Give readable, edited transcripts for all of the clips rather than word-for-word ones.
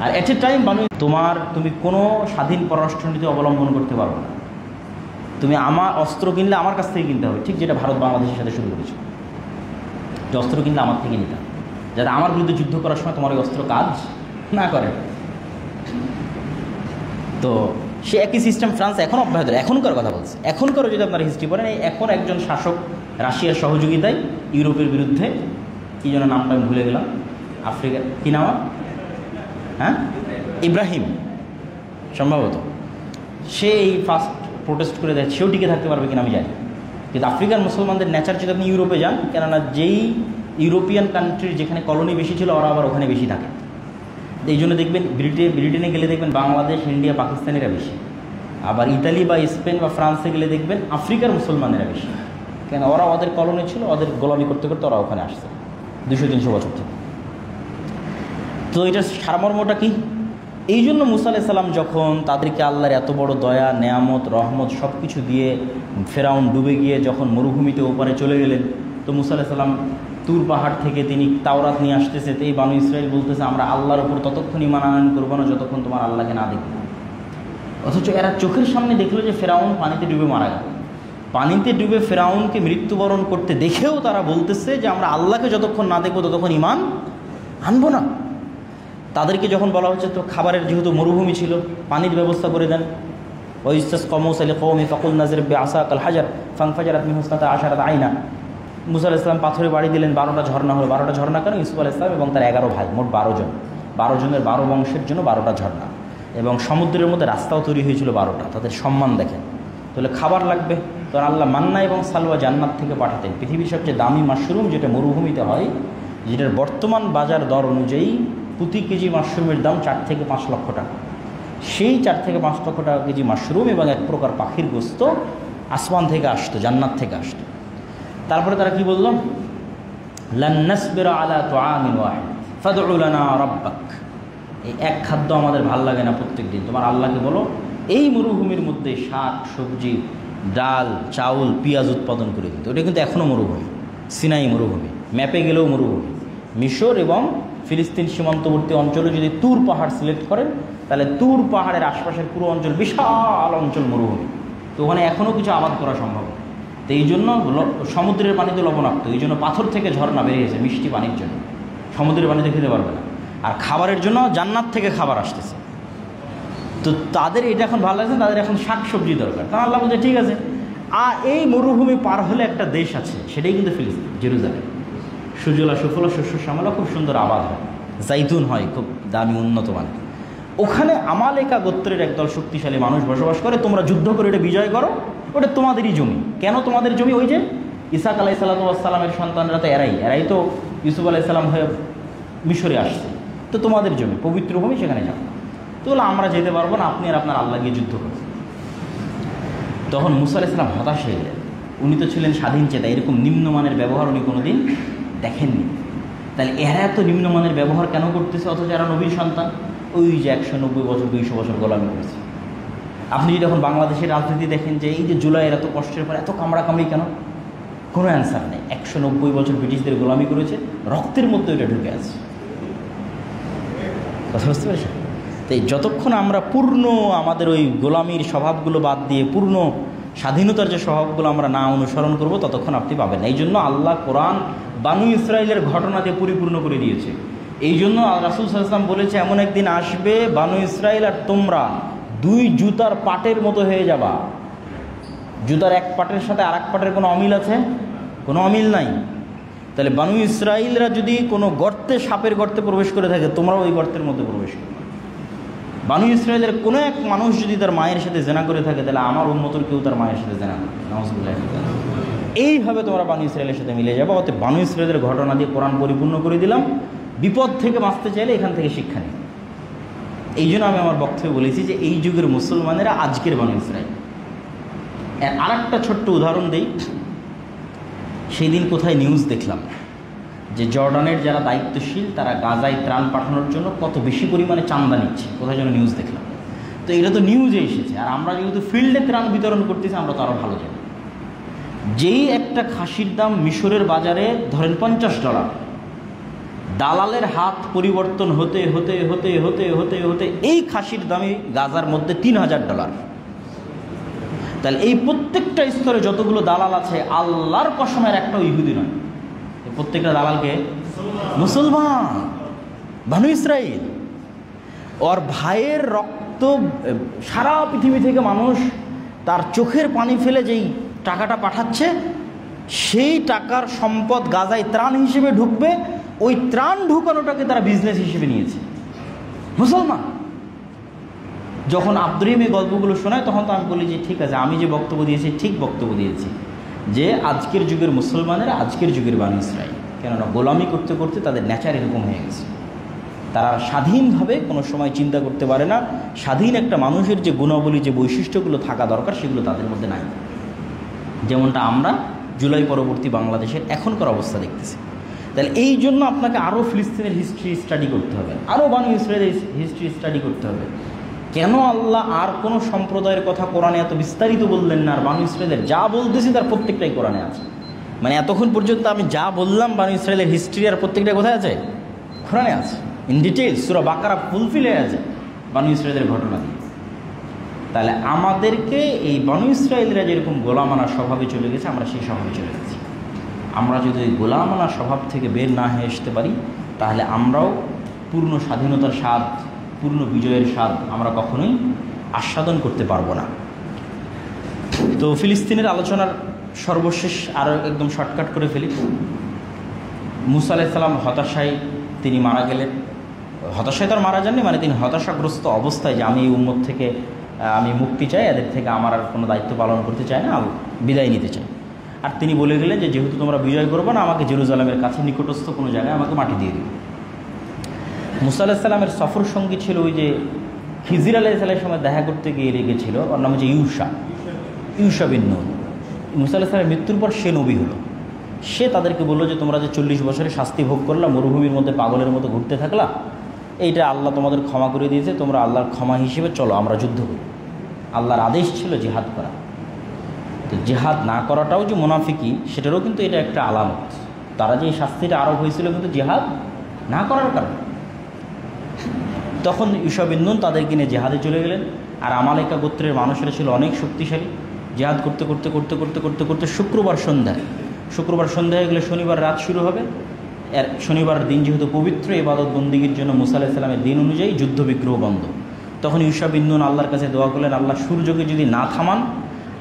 আর এট এ time তুমি কোনো স্বাধীন পররাষ্ট্রনীতি অবলম্বন করতে পারবে না। তুমি আমার অস্ত্র কিনলে আমার কাছ থেকে কিনতে হবে, ঠিক যেটা ভারত বাংলাদেশের সাথে শুরু করেছে, যে অস্ত্র কিনলে আমার থেকে নিতে হবে, যাতে আমার বিরুদ্ধে যুদ্ধ করার সময় তোমার ওই অস্ত্র কাজ না করে। তো সে একই সিস্টেম ফ্রান্স এখন অব্যাহত, এখনকার কথা বলছে, এখনকারও যদি আপনারা হিস্ট্রি পড়েন, এখন একজন শাসক রাশিয়ার সহযোগিতায় ইউরোপের বিরুদ্ধে, কী যেন নামটা আমি ভুলে গেলাম, আফ্রিকার কী নাম, হ্যাঁ ইব্রাহিম সম্ভবত, সে এই ফার্স্ট প্রোটেস্ট করে দেয়। সেও টিকে থাকতে পারবে কিনা আমি জানি, কিন্তু আফ্রিকার মুসলমানদের নেচার যদি আপনি ইউরোপে যান, কেননা যেই ইউরোপিয়ান কান্ট্রির যেখানে কলোনি বেশি ছিল ওরা আবার ওখানে বেশি থাকে। এই জন্য দেখবেন ব্রিটেনে গেলে দেখবেন বাংলাদেশ, ইন্ডিয়া, পাকিস্তানিরা বেশি, আবার ইতালি বা স্পেন বা ফ্রান্সে গেলে দেখবেন আফ্রিকার মুসলমানেরা বেশি, কেন ওরা ওদের কলোনি ছিল, ওদের গোলামি করতে করতে ওরা ওখানে আসছে 200-300 বছর থেকে। তো এটার সারমর্মটা কি? এই জন্য মুসা আলাইহিস সালাম যখন তাদেরকে আল্লাহর এত বড় দয়া, নেয়ামত, রহমত সব কিছু দিয়ে ফেরাউন ডুবে গিয়ে যখন মরুভূমিতে ওপারে চলে গেলেন, তো মুসা আলাইহিস সালাম তুর পাহাড় থেকে তিনি তাওরাত নিয়ে আসতেছে। তো এই বানু ইসরাইল বলতেছে, আমরা আল্লাহর ওপর ততক্ষণ ঈমান আনয়ন করবো না যতক্ষণ তোমার আল্লাহকে না দেখব। অথচ এরা চোখের সামনে দেখলো যে ফেরাউন পানিতে ডুবে মারা গেল। পানিতে ডুবে ফেরাউনকে মৃত্যুবরণ করতে দেখেও তারা বলতেছে যে আমরা আল্লাহকে যতক্ষণ না দেখবো ততক্ষণ ঈমান আনবো না। তাদেরকে যখন বলা হচ্ছে তো খাবারের যেহেতু মরুভূমি ছিল, পানির ব্যবস্থা করে দেন, ওয়াইস্তাসকা মূসা লিকওমিহি ফাকুল নাযরিব বিআসাকাল হাজার ফানফাজারাত মিনহু ইসনাতা আশারাত আইনা। মুসা আলাইহিস সালাম পাথরে বাড়ি দিলেন, 12টা ঝর্ণা হলো। 12টা ঝর্ণা কেন? ইউসুফ আলাইহিস সালাম এবং তার 11 ভাই, মোট 12 জন, 12 জনের 12 বংশের জন্য 12টা ঝর্ণা, এবং সমুদ্রের মধ্যে রাস্তাও তৈরি হয়েছিল 12টা। তাদের সম্মান দেখেন। তাহলে খাবার লাগবে, তো আল্লাহ মান্না এবং সালওয়া জান্নাত থেকে পাঠাতেন। পৃথিবীর সবচেয়ে দামি মাশরুম যেটা মরুভূমিতে হয়, যেটার বর্তমান বাজার দর অনুযায়ী প্রতি কেজি মাশরুমের দাম 4 থেকে 5 লক্ষ টাকা। সেই 4 থেকে 5 লক্ষ টাকা কেজি মাশরুম এবং এক প্রকার পাখির গোস্ত আসমান থেকে আসতো, জান্নাত থেকে আসতো। তারপরে তারা কি বলল? লান নাসবিরা আলা তুআমিন ওয়াহিদ ফাদউ লানা রাব্বাক। এই এক খাদ্য আমাদের ভাল লাগে না প্রত্যেক দিন, তোমার আল্লাহকে বলো এই মরুভূমির মধ্যে শাক সবজি, ডাল, চাউল, পেঁয়াজ উৎপাদন করে দিতে। ওটা কিন্তু এখনও মরুভূমি, সিনাই মরুভূমি, ম্যাপে গেলেও মরুভূমি। মিশর এবং ফিলিস্তিন সীমান্তবর্তী অঞ্চলে যদি তুর পাহাড় সিলেক্ট করেন, তাহলে তুর পাহাড়ের আশপাশের পুরো অঞ্চল বিশাল অঞ্চল মরুভূমি। তো ওখানে এখনও কিছু আবাদ করা সম্ভব। তো এই জন্য সমুদ্রের পানিতে লবণাক্ত, এই জন্য পাথর থেকে ঝর্ণা বেরিয়েছে মিষ্টি পানির জন্য, সমুদ্রের পানিতে খেতে পারবে না। আর খাবারের জন্য জান্নাত থেকে খাবার আসতেছে। তো তাদের এটা এখন ভালো লাগছে, তাদের এখন শাক সবজি দরকার। কারণ আল্লাহ বলছে ঠিক আছে, আর এই মরুভূমি পার হলে একটা দেশ আছে, সেটাই কিন্তু ফিলিস্তিন, জেরুজালেম। সুজলা সুফলা শস্য শ্যামলা, খুব সুন্দর আবাদ হয়, জাইতুন হয় খুব দামি উন্নত মানের। ওখানে আমালেকা গোত্রের একদল শক্তিশালী মানুষ বসবাস করে। তোমরা যুদ্ধ করে এটা বিজয় করো, ওটা তোমাদেরই জমি। কেন তোমাদের জমি? ওই যে ইসাক আলাইহিসসালামের সন্তানরা তো এরাই তো ইউসুফ আলাইহিসসালাম হয়ে মিশরে আসছে, তো তোমাদের জমি, পবিত্র ভূমি, সেখানে যাও। তো বলে আমরা যেতে পারবো না, আপনি আর আপনার আল্লাহ গিয়ে যুদ্ধ করুন। তখন মুসা আলাইহিস সালাম হতাশ হয়ে গেলেন। উনি তো ছিলেন স্বাধীন চেতা, এরকম নিম্নমানের ব্যবহার উনি কোনোদিন দেখেননি। তাহলে এরা এত নিম্নমানের ব্যবহার কেন করতেছে, অথচ এরা নবীর সন্তান? ওই যে 190 বছর 200 বছর গোলামি করেছে। আপনি যদি এখন বাংলাদেশের রাজনীতি দেখেন, যে এই যে জুলাইয়ের এত কষ্টের পর এত কামড়াকামড়ি কেন? কোনো অ্যান্সার নেই। 190 বছর ব্রিটিশদের গোলামি করেছে, রক্তের মধ্যে ওইটা ঢুকে আছে। কথা বুঝতে পেরেছেন? তাই যতক্ষণ আমরা পূর্ণ আমাদের ওই গোলামির স্বভাবগুলো বাদ দিয়ে পূর্ণ স্বাধীনতার যে স্বভাবগুলো আমরা না অনুসরণ করব, ততক্ষণ আপনি পাবেন না। এই জন্য আল্লাহ কোরআন বানু ইসরাইলের ঘটনা দিয়ে পরিপূর্ণ করে দিয়েছে। এই জন্য রাসূল সাল্লাল্লাহু আলাইহি ওয়াসাল্লাম বলেছে, এমন একদিন আসবে বানু ইসরাইল আর তোমরা 2 জুতার পাটের মতো হয়ে যাবা। জুতার এক পাটের সাথে আর এক পাটের কোনো অমিল আছে? কোনো অমিল নাই। তাহলে বানু ইসরাইলরা যদি কোনো গর্তে, সাপের গর্তে প্রবেশ করে থাকে, তোমরাও ওই গর্তের মধ্যে প্রবেশ করবে। বানু ইসরাইলের কোনো এক মানুষ যদি তার মায়ের সাথে জেনা করে থাকে, তাহলে আমার উম্মতের কেউ তার মায়ের সাথে জেনা করে, নাউযুবিল্লাহ। এইভাবে তোমরা বানু ইসরাইলের সাথে মিলে যাবে। অতএব বানু ইসরাইলের ঘটনা দিয়ে কোরআন পরিপূর্ণ করে দিলাম। বিপদ থেকে বাঁচতে চাইলে এখান থেকে শিক্ষা নিই। এই জন্য আমি আমার বক্তব্যে বলেছি যে এই যুগের মুসলমানেরা আজকের বানু ইসরাইল। আর একটা ছোট্ট উদাহরণ দিই। সেই দিন কোথায় নিউজ দেখলাম যে জর্ডানের যারা দায়িত্বশীল তারা গাজায় ত্রাণ পাঠানোর জন্য কত বেশি পরিমাণে চাঁদা নিচ্ছে, কোথায় যেন নিউজ দেখলাম। তো এটা তো নিউজে এসেছে, আর আমরা যেহেতু ফিল্ডে ত্রাণ বিতরণ করতেছি, আমরা তো আরও ভালো জানি। যেই একটা খাসির দাম মিশরের বাজারে ধরেন $50, দালালের হাত পরিবর্তন হতে হতে হতে হতে হতে হতে এই খাসির দামে গাজার মধ্যে $3000। তাহলে এই প্রত্যেকটা স্তরে যতগুলো দালাল আছে আল্লাহর কসমের একটা ইহুদি নয়, প্রত্যেকটা দালালকে মুসলমান, বনু ইসরাইল। ওর ভাইয়ের রক্ত সারা পৃথিবী থেকে মানুষ তার চোখের পানি ফেলে যেই টাকাটা পাঠাচ্ছে, সেই টাকার সম্পদ গাজায় ত্রাণ হিসেবে ঢুকবে, ওই ত্রাণ ঢুকানোটাকে তারা বিজনেস হিসেবে নিয়েছে মুসলমান। যখন আব্দুর রহিম এই গল্পগুলো শোনায় তখন তো আমি বলি যে ঠিক আছে, আমি যে বক্তব্য দিয়েছি ঠিক বক্তব্য দিয়েছি, যে আজকের যুগের মুসলমানেরা আজকের যুগের বনু ইসরাইল, কেননা গোলামি করতে করতে তাদের নেচার এরকম হয়ে গেছে। তারা স্বাধীনভাবে কোনো সময় চিন্তা করতে পারে না, স্বাধীন একটা মানুষের যে গুণাবলী, যে বৈশিষ্ট্যগুলো থাকা দরকার সেগুলো তাদের মধ্যে নাই, যেমনটা আমরা জুলাই পরবর্তী বাংলাদেশের এখনকার অবস্থা দেখতেছি। তাহলে এই জন্য আপনাকে আরও ফিলিস্তিনের হিস্ট্রি স্টাডি করতে হবে, আরও বনু ইসরায়েলের হিস্ট্রি স্টাডি করতে হবে। কেন আল্লাহ আর কোনো সম্প্রদায়ের কথা কোরআনে এত বিস্তারিত বললেন না, আর বনু ইসরায়েলের যা বলতেছি তার প্রত্যেকটাই কোরআনে আছে। মানে এতক্ষণ পর্যন্ত আমি যা বললাম বনু ইসরায়েলের হিস্ট্রি, আর প্রত্যেকটা কোথায় আছে? কোরআনে আছে, in details. Surah Baqarah fulfil হয়ে আছে বনু ইসরায়েলের ঘটনা দিয়ে। তাহলে আমাদেরকে এই বনু ইসরায়েলরা যেরকম গোলামানা স্বভাবে চলে গেছে, আমরা সেই স্বভাবে চলে গেছি। আমরা যদি ওই গোলামানা স্বভাব থেকে বের না হয়ে আসতে পারি, তাহলে আমরাও পূর্ণ স্বাধীনতার স্বাদ, পূর্ণ বিজয়ের স্বাদ আমরা কখনোই আস্বাদন করতে পারবো না। তো ফিলিস্তিনের আলোচনার সর্বশেষ আরও একদম শর্টকাট করে ফেলি। মুসা আলাইহিস সালাম হতাশায় তিনি মারা গেলেন। হতাশায় তার মারা যাননি, মানে তিনি হতাশাগ্রস্ত অবস্থায় যে আমি এই উম্মত থেকে আমি মুক্তি চাই, এদের থেকে আমার আর কোনো দায়িত্ব পালন করতে চাই না, বিদায় নিতে চাই। আর তিনি বলে গেলেন যে যেহেতু তোমরা বিজয় করবে না, আমাকে জেরুজালেমের কাছে নিকটস্থ কোনো জায়গায় আমাকে মাটি দিয়ে দিবে। মুসা আলাইহিস সালামের সফর সঙ্গী ছিল ওই যে খিজির আলাইহিস সালামের সময় দেখা করতে গিয়ে লেগেছিল, ওর নাম হচ্ছে ইউশা বিন নুন। মুসা আলাইহিস সালামের মৃত্যুর পর সে নবী হলো। সে তাদেরকে বললো যে তোমরা যে 40 বছরে শাস্তি ভোগ করলা, মরুভূমির মধ্যে পাগলের মতো ঘুরতে থাকলা, এইটা আল্লাহ তোমাদের ক্ষমা করে দিয়েছে, তোমরা আল্লাহর ক্ষমা হিসেবে চলো আমরা যুদ্ধ করি। আল্লাহর আদেশ ছিল জিহাদ করা। তো জিহাদ না করাটাও যে মুনাফিকি, সেটারও কিন্তু এটা একটা আলামত। তারা যে এই শাস্তিটা আরোপ হয়েছিল কিন্তু জিহাদ না করার কারণে। তখন ইউশা বিন নুন তাদেরকে নিয়ে জিহাদে চলে গেলেন। আর আমালেকা গোত্রের মানুষেরা ছিল অনেক শক্তিশালী। জিহাদ করতে করতে করতে করতে করতে করতে শুক্রবার সন্ধ্যা হয়ে গেলে শনিবার রাত শুরু হবে। এর শনিবার দিন যেহেতু পবিত্র ইবাদত বন্দিগির জন্য মুসা আলাইহিস সালামের দিন অনুযায়ী যুদ্ধ বিগ্রহ বন্ধ। তখন ইউশা বিন নুন আল্লাহর কাছে দোয়া করলেন, আল্লাহ সূর্যকে যদি না থামান,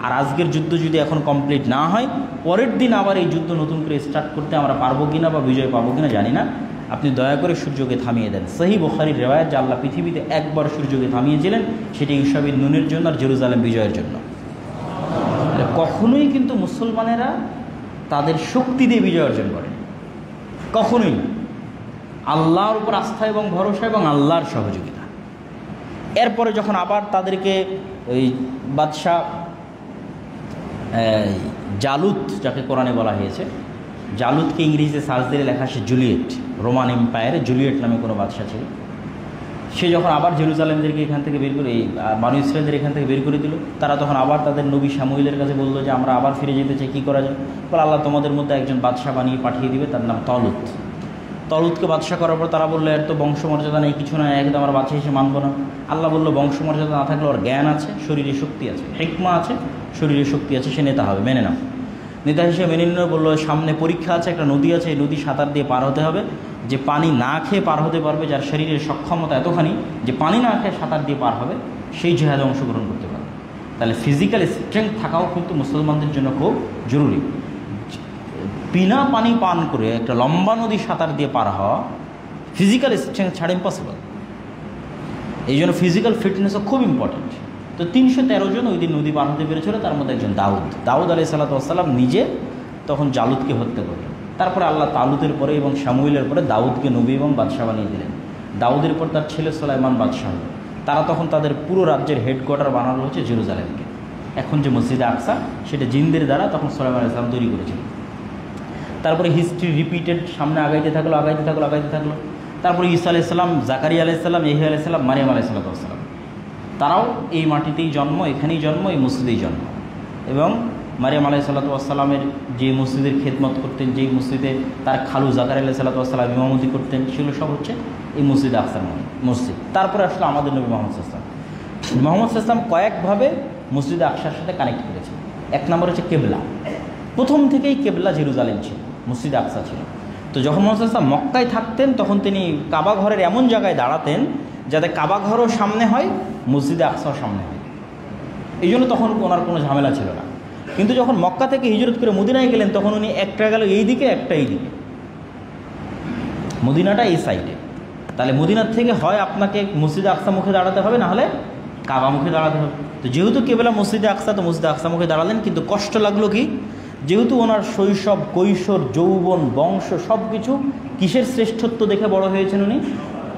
আর আজকের যুদ্ধ যদি এখন কমপ্লিট না হয়, পরের দিন আবার এই যুদ্ধ নতুন করে স্টার্ট করতে আমরা পারবো কিনা বা বিজয় পাবো কিনা জানি না, আপনি দয়া করে সূর্যকে থামিয়ে দেন। সহিহ বুখারীর রিওয়ায়াত যে আল্লাহ পৃথিবীতে একবার সূর্যকে থামিয়েছিলেন, সেটা ইউশা বিন নুনের জন্য আর জেরুজালেম বিজয়ের জন্য। কখনোই কিন্তু মুসলমানেরা তাদের শক্তি দিয়ে বিজয় অর্জন করে, কখনোই না। আল্লাহর উপর আস্থা এবং ভরসা এবং আল্লাহর সহযোগিতা। এরপরে যখন আবার তাদেরকে ওই বাদশাহ জালুত, যাকে কোরআনে বলা হয়েছে, জালুতকে ইংরেজিতে সার্চ দিলে লেখা আসে জুলিয়েট। রোমান এম্পায়ারে জুলিয়েট নামে কোনো বাদশাহ ছিল। সে যখন আবার জেরুজালেমদেরকে এখান থেকে বের করে, এই বনু ইসরায়েলদের এখান থেকে বের করে দিল, তারা তখন আবার তাদের নবী শামুয়েলের কাছে বললো যে আমরা আবার ফিরে যেতে চাই, কী করা যায়? বলে আল্লাহ তোমাদের মধ্যে একজন বাদশাহ বানিয়ে পাঠিয়ে দিবে, তার নাম তলুতকে বাদশাহ করার পর তারা বললো এর তো বংশমর্যাদা নেই, কিছু না, একদম আমরা বাদশাহ হিসেবে মানবো না। আল্লাহ বললো বংশমর্যাদা না থাকলে ওর জ্ঞান আছে, শরীরে শক্তি আছে, হিকমা আছে, শরীরে শক্তি আছে, সে নেতা হবে, মেনে নাও। নেতা হিসেবে মেনে নিল। বললো সামনে পরীক্ষা আছে, একটা নদী আছে, এই নদী সাঁতার দিয়ে পার হতে হবে। যে পানি না খেয়ে পার হতে পারবে, যার শরীরের সক্ষমতা এতখানি যে পানি না খেয়ে সাঁতার দিয়ে পার হবে, সেই জিহাদে অংশগ্রহণ করতে পারবে। তাহলে ফিজিক্যাল স্ট্রেংথ থাকাও কিন্তু মুসলমানদের জন্য খুব জরুরি। বিনা পানি পান করে একটা লম্বা নদী সাঁতার দিয়ে পার হওয়া ফিজিক্যাল স্ট্রেংথ ছাড়া ইম্পসিবল। এই জন্য ফিজিক্যাল ফিটনেসও খুব ইম্পর্টেন্ট। তো 313 জন ওই দিন নদী পার হতে পেরেছিল, তার মধ্যে একজন দাউদ আলাইহিস সালাম নিজে তখন জালুতকে হত্যা করলেন। তারপরে আল্লাহ তালুতের পরে এবং শামুয়েলের পরে দাউদকে নবী এবং বাদশাহ বানিয়ে দিলেন। দাউদের পর তার ছেলে সুলাইমান বাদশাহ হল। তারা তখন তাদের পুরো রাজ্যের হেডকোয়ার্টার বানানো হচ্ছে জেরুজালেমকে। এখন যে মসজিদে আকসা, সেটা জিনদের দ্বারা তখন সুলাইমান আলাইহিস সালাম তৈরি করেছিলেন। তারপরে হিস্ট্রি রিপিটেড, সামনে আগাইতে থাকলো। তারপরে ঈসা আলাইহিস সালাম, জাকারিয়া আলাইহিস সালাম, ইয়াহইয়া আলাইহিস সালাম, মারিয়াম আলাইহিস সালাম, তারাও এই মাটিতেই জন্ম, এখানেই জন্ম, এই মসজিদেই জন্ম। এবং মারিয়াম আলাইহিসসালামের যে মসজিদের খেদমত করতেন, যেই মসজিদে তার খালু জাকারিয়া আলাইহিসসালাম ইমামতি করতেন, সেগুলো সব হচ্ছে এই মসজিদে আকসার মসজিদ। তারপরে আসলে আমাদের নবী মোহাম্মদ সাল্লাল্লাহু আলাইহি ওয়াসাল্লাম কয়েকভাবে মসজিদে আকসার সাথে কানেক্ট করেছেন। এক নম্বর হচ্ছে কেবলা। প্রথম থেকেই কেবলা জেরুজালেম ছিল, মসজিদে আকসা ছিল। তো যখন মোহাম্মদ সাল্লাল্লাহু আলাইহি ওয়াসাল্লাম মক্কায় থাকতেন তখন তিনি কাবা ঘরের এমন জায়গায় দাঁড়াতেন যাতে কাবা ঘরও সামনে হয়, মসজিদে আকসাও সামনে হয়। এই জন্য তখন ওনার কোনো ঝামেলা ছিল না। কিন্তু যখন মক্কা থেকে হিজরত করে মদিনায় গেলেন তখন উনি একটা গেল এই দিকে, একটা এই দিকে, মদিনাটা এই সাইডে। তাহলে মদিনার থেকে হয় আপনাকে মসজিদে আকসা মুখে দাঁড়াতে হবে, না হলে কাবা মুখে দাঁড়াতে হবে। তো যেহেতু কেবলা মসজিদে আকসা, তো মসজিদে আকসা মুখে দাঁড়ালেন। কিন্তু কষ্ট লাগলো কি, যেহেতু ওনার শৈশব, কৈশোর, যৌবন, বংশ সব কিছু কিসের শ্রেষ্ঠত্ব দেখে বড় হয়েছেন উনি?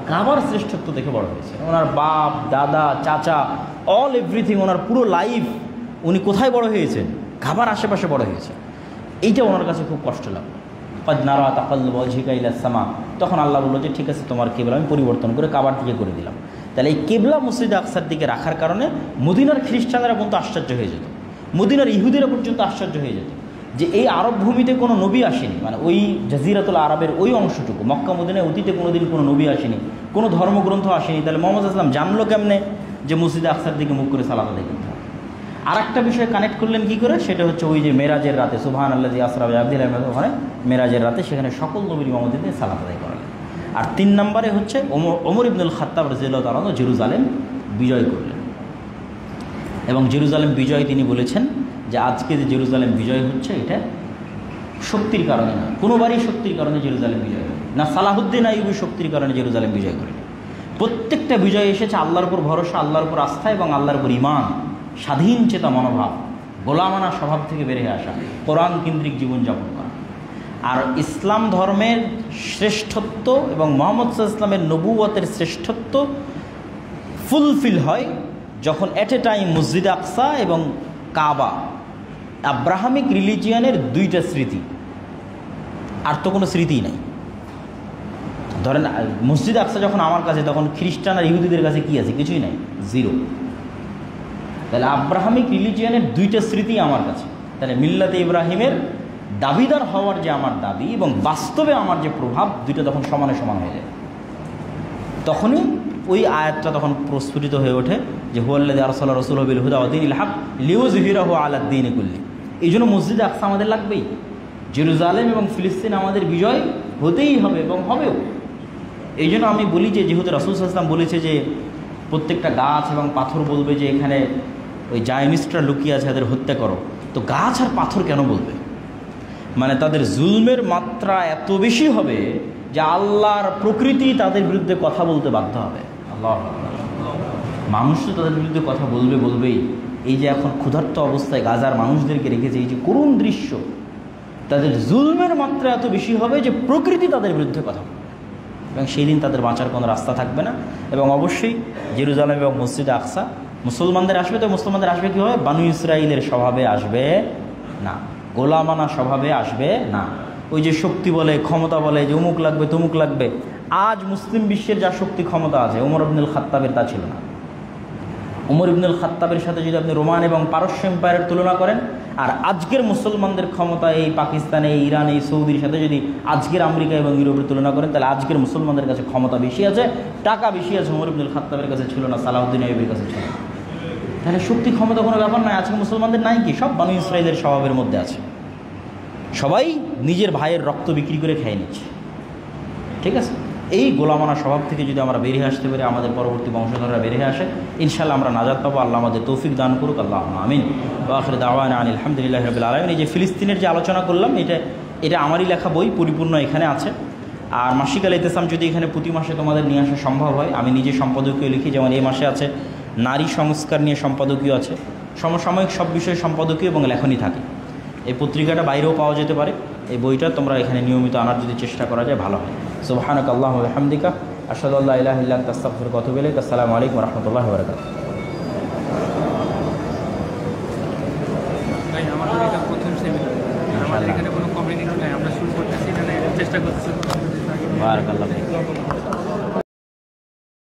কাবার শ্রেষ্ঠত্ব দেখে বড় হয়েছেন। ওনার বাপ, দাদা, চাচা, অল এভরিথিং, ওনার পুরো লাইফ উনি কোথায় বড় হয়েছেন? কাবার আশেপাশে বড় হয়েছে। এইটা ওনার কাছে খুব কষ্ট লাগলো। কদ নারা তাকাল্লুবা ওয়াজহিকা ইলাস সামা, তখন আল্লাহ বলল যে ঠিক আছে, তোমার কেবলা আমি পরিবর্তন করে কাবার দিকে করে দিলাম। তাহলে এই কেবলা মসজিদে আকসার দিকে রাখার কারণে মদিনার খ্রিস্টানরা পর্যন্ত আশ্চর্য হয়ে যেত, মদিনার ইহুদিরা পর্যন্ত আশ্চর্য হয়ে যেত যে এই আরব ভূমিতে কোনো নবী আসেনি। মানে ওই জাজিরাতুল আরবের ওই অংশটুকু, মক্কা মদিনায় অতীতে কোনো দিন কোনো নবী আসেনি, কোনো ধর্মগ্রন্থ আসেনি। তাহলে মোহাম্মদ সাল্লাল্লাহু আলাইহি ওয়াসাল্লাম জানলো কেমনে যে মসজিদে আকসার দিকে মুখ করে সালাত আদায় করতে হবে? আর একটা বিষয় কানেক্ট করলেন কী করে, সেটা হচ্ছে ওই যে মেরাজের রাতে, সুবহানাল্লাযী আসরা বিআবদিহি, ওখানে মেরাজের রাতে সেখানে সকল নবীর ইমামতিতে সালাত আদায় করালেন। আর 3 নম্বরে হচ্ছে ওমর ইবনুল খাত্তাব রাদিয়াল্লাহু তাআলা জেরুজালেম বিজয় করলেন। এবং জেরুজালেম বিজয় তিনি বলেছেন যে আজকে যে জেরুজালেম বিজয় হচ্ছে এটা শক্তির কারণে না, কোনোবারই শক্তির কারণে জেরুজালেম বিজয় হয় না। সালাহুদ্দিন আইয়ুবী শক্তির কারণে জেরুজালেম বিজয় করেন। প্রত্যেকটা বিজয় এসেছে আল্লাহর উপর ভরসা, আল্লাহর উপর আস্থা এবং আল্লাহর উপর ঈমান, স্বাধীন চেতা মনোভাব, গোলামানা স্বভাব থেকে বেরিয়ে আসা, কোরআন কেন্দ্রিক জীবনযাপন করা। আর ইসলাম ধর্মের শ্রেষ্ঠত্ব এবং মুহাম্মদ সাল্লাল্লাহু আলাইহি ওয়াসাল্লামের নবুয়তের শ্রেষ্ঠত্ব ফুলফিল হয় যখন এট এ টাইম মসজিদ আকসা এবং কাবা, আব্রাহামিক রিলিজিয়ানের 2টা স্মৃতি, আর তো কোনো স্মৃতিই নাই। ধরেন মসজিদ আকসা যখন আমার কাছে, তখন খ্রিস্টান আর ইহুদিদের কাছে কি আছে? কিছুই নাই, জিরো। তাহলে আব্রাহামিক রিলিজিয়ানের 2টা স্মৃতি আমার কাছে। তাহলে মিল্লাতে ইব্রাহিমের দাবিদার হওয়ার যে আমার দাবি এবং বাস্তবে আমার যে প্রভাব, 2টা তখন সমানে সমান হয়ে যায়। তখনই ওই আয়াতটা তখন প্রস্ফুটিত হয়ে ওঠে যে হুয়াল্লাযী আরসালা রাসূলাহু বিল হুদা ওয়া দীনিল হক লিইয়ুযহিরাহু আলাদ দীনি কুল্লি। এই জন্য মসজিদে আকসা আমাদের লাগবেই। জেরুজালেম এবং ফিলিস্তিন আমাদের বিজয় হতেই হবে এবং হবেও। এই জন্য আমি বলি যে যেহেতু রাসূল সাল্লাল্লাহু আলাইহি ওয়াসাল্লাম বলেছে যে প্রত্যেকটা গাছ এবং পাথর বলবে যে এখানে ওই জায়নিস্টরা লুকিয়ে আছে, তাদের হত্যা করো, তো গাছ আর পাথর কেন বলবে? মানে তাদের জুলমের মাত্রা এত বেশি হবে যে আল্লাহর প্রকৃতি তাদের বিরুদ্ধে কথা বলতে বাধ্য হবে। আল্লাহ, মানুষ তো তাদের বিরুদ্ধে কথা বলবেই। এই যে এখন ক্ষুধার্ত অবস্থায় গাজার মানুষদেরকে রেখেছে, এই যে করুণ দৃশ্য, তাদের জুলমের মাত্রা এত বেশি হবে যে প্রকৃতি তাদের বিরুদ্ধে কথা বলবে, এবং সেই দিন তাদের বাঁচার কোনো রাস্তা থাকবে না। এবং অবশ্যই জেরুজালেম এবং মসজিদে আকসা মুসলমানদের আসবে, তো মুসলমানদের আসবে কী হবে? বানু ইসরাইলের স্বভাবে আসবে না, গোলামানা স্বভাবে আসবে না। ওই যে শক্তি বলে, ক্ষমতা বলে যে অমুক লাগবে তমুক লাগবে। আজ মুসলিম বিশ্বের যা শক্তি ক্ষমতা আছে, ওমর ইবনুল খাত্তাবের তা ছিল না। ওমর ইবনুল খাত্তাবের সাথে যদি আপনি রোমান এবং পারস্য এম্পায়ারের তুলনা করেন, আর আজকের মুসলমানদের ক্ষমতা এই পাকিস্তানে, এই ইরানে, এই সৌদির সাথে যদি আজকের আমেরিকা এবং ইউরোপের তুলনা করেন, তাহলে আজকের মুসলমানদের কাছে ক্ষমতা বেশি আছে, টাকা বেশি আছে। ওমর ইবনুল খাত্তাবের কাছে ছিল না, সালাউদ্দিন আইয়ুবীর কাছে ছিল। তাহলে শক্তি ক্ষমতা কোনো ব্যাপার নয়। আজকে মুসলমানদের নাই কি? সব বানু ইসরাইলের স্বভাবের মধ্যে আছে। সবাই নিজের ভাইয়ের রক্ত বিক্রি করে খেয়ে নিচ্ছে। ঠিক আছে, এই গোলামানা স্বভাব থেকে যদি আমরা বেরিয়ে আসতে পারি, আমাদের পরবর্তী বংশধররা বেরিয়ে আসে, ইনশাআল্লাহ আমরা নাজাত পাবো। আল্লাহ আমাদের তৌফিক দান করুক। আল্লাহুম্মা আমিন। ওয়া আখিরু দাওয়ানা আনিল হামদুলিল্লাহি রাব্বিল আলামিন। এই যে ফিলিস্তিনের যে আলোচনা করলাম, এটা আমারই লেখা বই, পরিপূর্ণ এখানে আছে। আর মাসিক আল ইতিসাম যদি এখানে প্রতি মাসে তোমাদের নিয়ে আসা সম্ভব হয়, আমি নিজে সম্পাদকীয় লিখি। যেমন এই মাসে আছে নারী সংস্কার নিয়ে সম্পাদকীয় আছে, সমসাময়িক সব বিষয়ে সম্পাদকীয় এবং লেখনী থাকে। এই পত্রিকাটা বাইরেও পাওয়া যেতে পারে। এই বইটা তোমরা এখানে নিয়মিত আনার যদি চেষ্টা করা যায় ভালো হয়। সুবহানাকা আল্লাহুম্মা ওয়া বিহামদিকা আশহাদু আল্লা ইলাহা ইল্লা আনতা আস্তাগফিরুকা ওয়া আতুবু ইলাইক। আসসালামু আলাইকুম ওয়া রাহমাতুল্লাহি ওয়া বারাকাতুহু। ভাই, আমাদের এটা প্রথম সেমিনার, আমাদের এখানে কোনো কমিউনিটি নাই, আমরা শুরু করতেছি, এখানে চেষ্টা করতেছি। বারাকাল্লাহ।